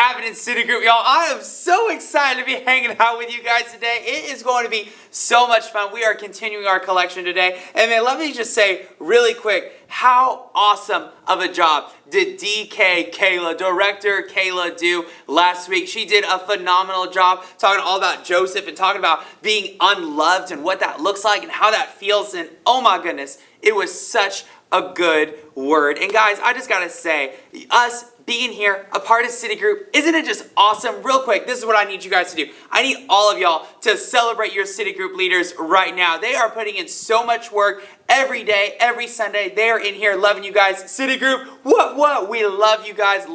happening, City Group, y'all? I am so excited to be hanging out with you guys today. It is going to be so much fun. We are continuing our collection today. And man, let me just say really quick, how awesome of a job did Director Kayla do last week? She did a phenomenal job talking all about Joseph and talking about being unloved and what that looks like and how that feels. And oh my goodness, it was such a good word. And guys, I just gotta say, us being here, a part of City Group, isn't it just awesome? Real quick, this is what I need you guys to do. I need all of y'all to celebrate your City Group leaders right now. They are putting in so much work every day, every Sunday. They are in here loving you guys. City Group, what? We love you guys,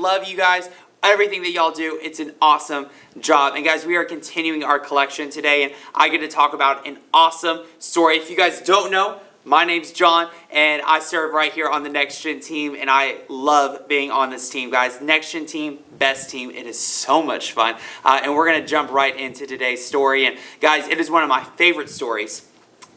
everything that y'all do. It's an awesome job. And guys, we are continuing our collection today, and I get to talk about an awesome story. If you guys don't know, my name's John, and I serve right here on the Next Gen team, and I love being on this team, guys. Next Gen team, best team. It is so much fun, and we're going to jump right into today's story. And guys, it is one of my favorite stories.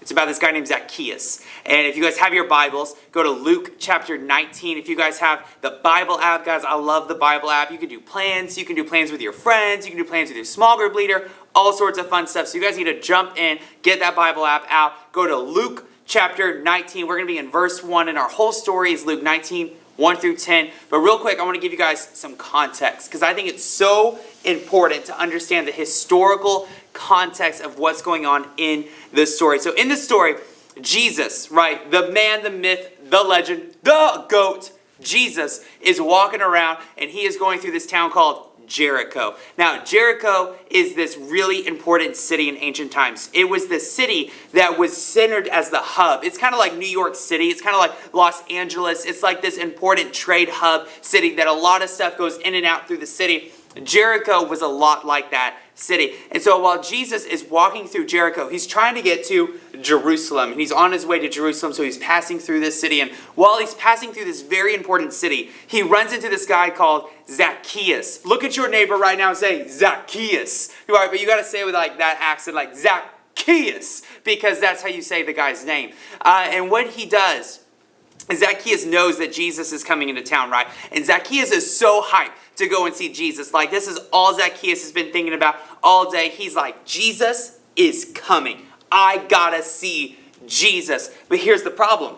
It's about this guy named Zacheaus. And if you guys have your Bibles, go to Luke chapter 19. If you guys have the Bible app, guys, I love the Bible app. You can do plans. You can do plans with your friends. You can do plans with your small group leader. All sorts of fun stuff. So you guys need to jump in, get that Bible app out. Go to Luke chapter 19. We're going to be in verse 1, and our whole story is Luke 19, 1 through 10. But real quick, I want to give you guys some context, because I think it's so important to understand the historical context of what's going on in this story. So in this story, Jesus, right, the man, the myth, the legend, the GOAT, Jesus is walking around, and he is going through this town called Jericho. Now, Jericho is this really important city in ancient times. It was the city that was centered as the hub. It's kind of like New York City. It's kind of like Los Angeles. It's like this important trade hub city that a lot of stuff goes in and out through the city. Jericho was a lot like that city. And so while Jesus is walking through Jericho, he's trying to get to Jerusalem. And he's on his way to Jerusalem, so he's passing through this city. And while he's passing through this very important city, he runs into this guy called Zacheaus. Look at your neighbor right now and say, Zacheaus. All right, but you got to say it with like that accent, like Zacheaus, because that's how you say the guy's name. And what he does, Zacheaus knows that Jesus is coming into town, right? And Zacheaus is so hyped to go and see Jesus. Like, this is all Zacheaus has been thinking about all day. He's like, Jesus is coming. I gotta see Jesus. But here's the problem.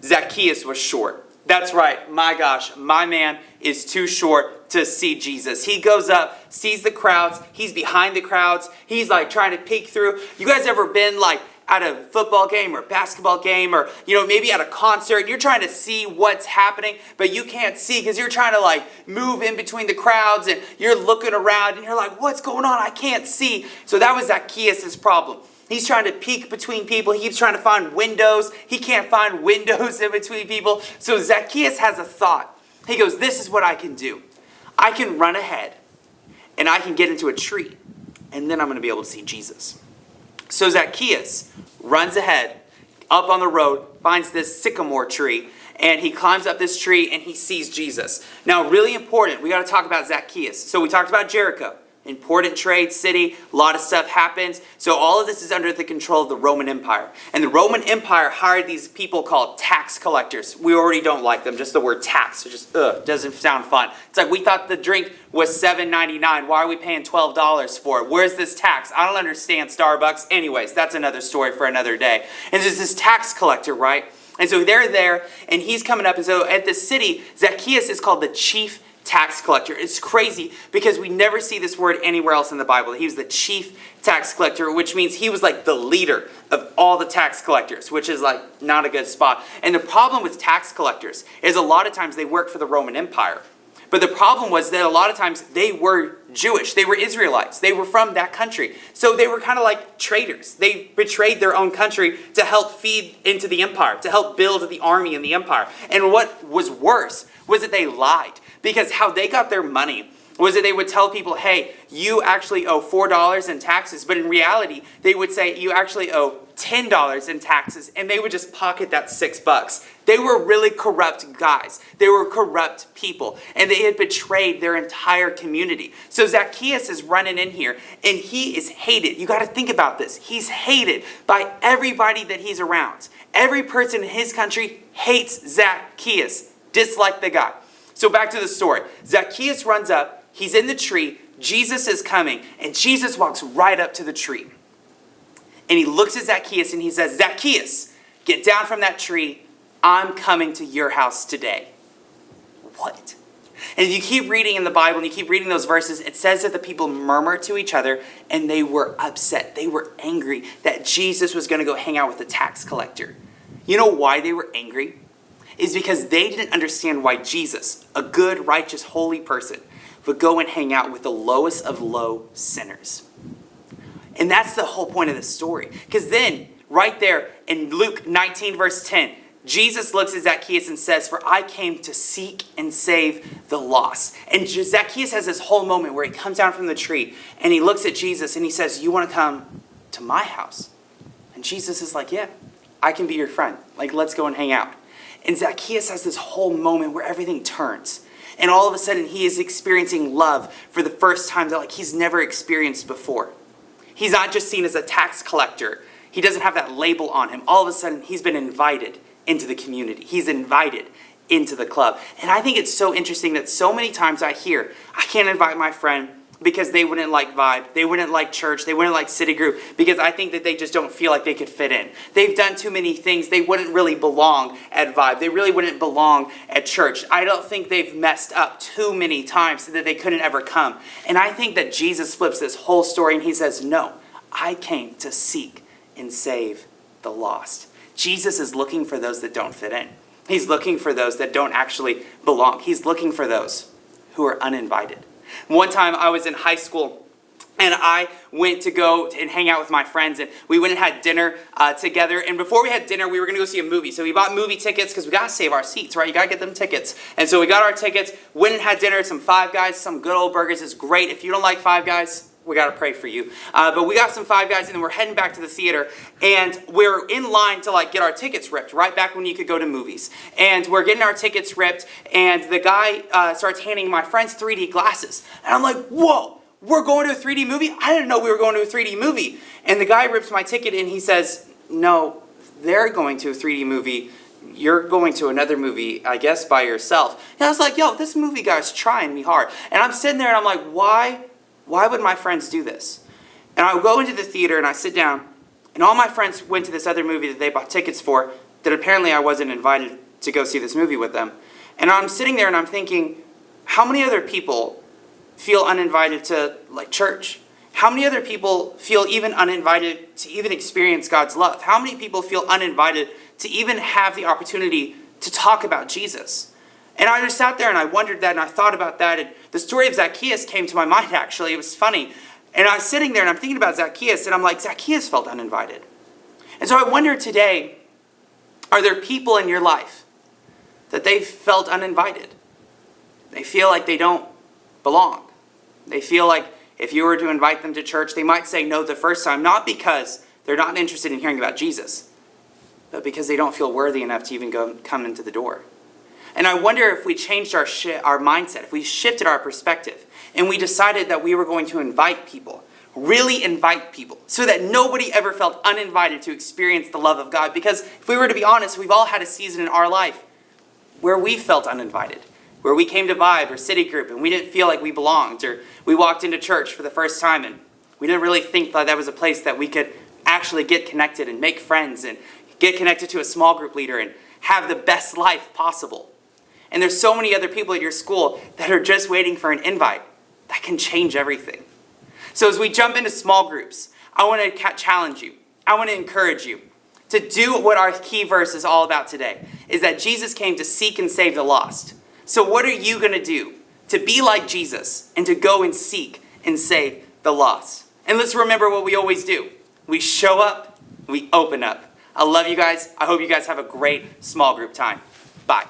Zacheaus was short. That's right. My gosh, my man is too short to see Jesus. He goes up, sees the crowds. He's behind the crowds. He's like trying to peek through. You guys ever been like at a football game or a basketball game, or maybe at a concert? You're trying to see what's happening, but you can't see because you're trying to like move in between the crowds, and you're looking around and you're like, what's going on? I can't see. So that was Zacheaus' problem. He's trying to peek between people. He keeps trying to find windows. He can't find windows in between people. So Zacheaus has a thought. He goes, this is what I can do. I can run ahead and I can get into a tree, and then I'm going to be able to see Jesus. So Zacheaus runs ahead, up on the road, finds this sycamore tree, and he climbs up this tree and he sees Jesus. Now, really important, we got to talk about Zacheaus. So we talked about Jericho, important trade city, a lot of stuff happens. So all of this is under the control of the Roman Empire. And the Roman Empire hired these people called tax collectors. We already don't like them, just the word tax. It just doesn't sound fun. It's like, we thought the drink was $7.99. Why are we paying $12 for it? Where's this tax? I don't understand Starbucks. Anyways, that's another story for another day. And there's this tax collector, right? And so they're there, and he's coming up. And so at the city, Zacheaus is called the chief tax collector. It's crazy because we never see this word anywhere else in the Bible. He was the chief tax collector, which means he was like the leader of all the tax collectors, which is like not a good spot. And the problem with tax collectors is a lot of times they work for the Roman Empire. But the problem was that a lot of times they were Jewish. They were Israelites. They were from that country. So they were kind of like traitors. They betrayed their own country to help feed into the empire, to help build the army in the empire. And what was worse was that they lied. Because how they got their money was that they would tell people, hey, you actually owe $4 in taxes. But in reality, they would say you actually owe $10 in taxes, and they would just pocket that $6. They were really corrupt guys. They were corrupt people, and they had betrayed their entire community. So Zacheaus is running in here, and he is hated. You got to think about this. He's hated by everybody that he's around. Every person in his country hates Zacheaus, dislike the guy. So back to the story. Zacheaus runs up, he's in the tree, Jesus is coming, and Jesus walks right up to the tree. And he looks at Zacheaus and he says, Zacheaus, get down from that tree. I'm coming to your house today. What? And if you keep reading in the Bible and you keep reading those verses, it says that the people murmured to each other and they were upset. They were angry that Jesus was going to go hang out with the tax collector. You know why they were angry? It's because they didn't understand why Jesus, a good, righteous, holy person, would go and hang out with the lowest of low sinners. And that's the whole point of the story. Because then, right there in Luke 19, verse 10, Jesus looks at Zacheaus and says, for I came to seek and save the lost. And Zacheaus has this whole moment where he comes down from the tree and he looks at Jesus and he says, you want to come to my house? And Jesus is like, yeah, I can be your friend. Like, let's go and hang out. And Zacheaus has this whole moment where everything turns. And all of a sudden he is experiencing love for the first time that like he's never experienced before. He's not just seen as a tax collector. He doesn't have that label on him. All of a sudden he's been invited into the community. He's invited into the club. And I think it's so interesting that so many times I hear, I can't invite my friend because they wouldn't like Vibe, they wouldn't like church, they wouldn't like City Group, because I think that they just don't feel like they could fit in. They've done too many things. They wouldn't really belong at Vibe. They really wouldn't belong at church. I don't think they've messed up too many times so that they couldn't ever come. And I think that Jesus flips this whole story and he says, no, I came to seek and save the lost. Jesus is looking for those that don't fit in. He's looking for those that don't actually belong. He's looking for those who are uninvited. One time I was in high school and I went to go and hang out with my friends and we went and had dinner together. And before we had dinner, we were going to go see a movie. So we bought movie tickets because we got to save our seats, right? You got to get them tickets. And so we got our tickets, went and had dinner at some Five Guys, some good old burgers. It's great. If you don't like Five Guys, we got to pray for you. But we got some Five Guys and then we're heading back to the theater and we're in line to like get our tickets ripped, right back when you could go to movies. And we're getting our tickets ripped and the guy starts handing my friends 3D glasses. And I'm like, whoa, we're going to a 3D movie? I didn't know we were going to a 3D movie. And the guy rips my ticket and he says, no, they're going to a 3D movie. You're going to another movie, I guess, by yourself. And I was like, yo, this movie guy's trying me hard. And I'm sitting there and I'm like, why would my friends do this? And I go into the theater and I sit down and all my friends went to this other movie that they bought tickets for that apparently I wasn't invited to go see this movie with them. And I'm sitting there and I'm thinking, how many other people feel uninvited to like church? How many other people feel even uninvited to even experience God's love? How many people feel uninvited to even have the opportunity to talk about Jesus? And I just sat there and I wondered that and I thought about that. And the story of Zacheaus came to my mind actually. It was funny. And I was sitting there and I'm thinking about Zacheaus and I'm like, Zacheaus felt uninvited. And so I wonder today, are there people in your life that they've felt uninvited? They feel like they don't belong. They feel like if you were to invite them to church, they might say no the first time, not because they're not interested in hearing about Jesus, but because they don't feel worthy enough to even come into the door. And I wonder if we changed our mindset, if we shifted our perspective, and we decided that we were going to invite people, really invite people, so that nobody ever felt uninvited to experience the love of God. Because if we were to be honest, we've all had a season in our life where we felt uninvited, where we came to Vibe or City Group and we didn't feel like we belonged, or we walked into church for the first time and we didn't really think that that was a place that we could actually get connected and make friends and get connected to a small group leader and have the best life possible. And there's so many other people at your school that are just waiting for an invite that can change everything. So as we jump into small groups, I want to challenge you. I want to encourage you to do what our key verse is all about today, is that Jesus came to seek and save the lost. So what are you going to do to be like Jesus and to go and seek and save the lost? And let's remember what we always do. We show up, we open up. I love you guys. I hope you guys have a great small group time. Bye.